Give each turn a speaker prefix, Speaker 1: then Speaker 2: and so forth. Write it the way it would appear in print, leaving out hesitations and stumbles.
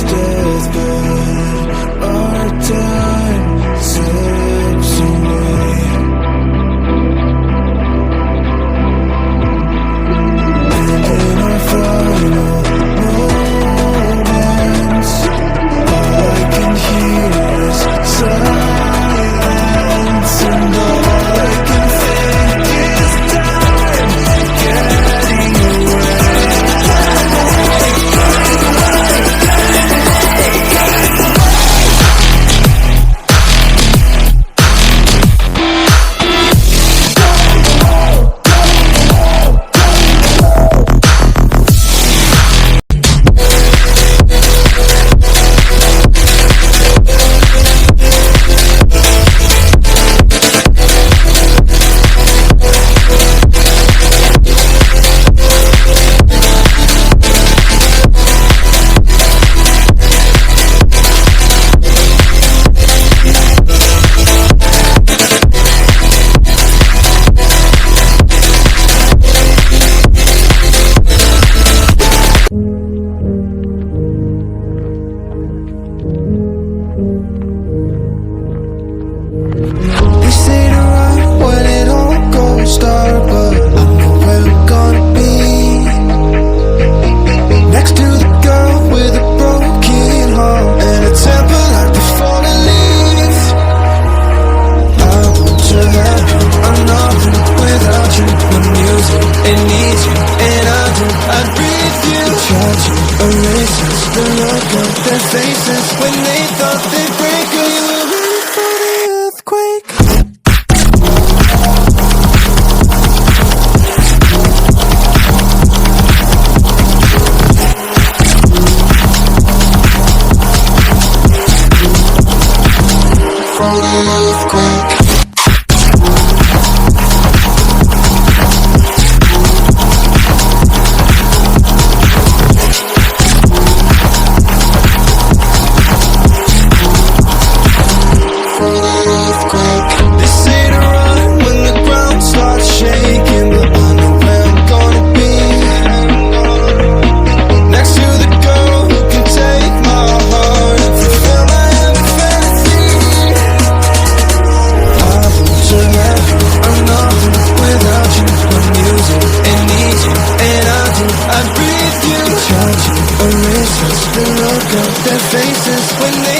Speaker 1: deathbed, our time slips away. And in our final moments, all I can hear is silence, and all I can think is time getting away. They say to run when it all goes dark, but I know where I'm gonna be. Next to the girl with a broken heart and a temper like the fallen leaves. I want to have you, I'm nothing without you. My music, it needs you, and I do. I breathe you. Try to erase us, the look on their faces when they thought they'd break us. You were ready for the earthquake. For the earthquake. They say to run when the ground starts shaking, but I know where I'm gonna be. Next to the girl who can take my heart and fulfill my every fantasy. I want to have you, I'm nothing without you. My music, it needs you, and I do. I breathe you. Try to erase us, the look on their faces when they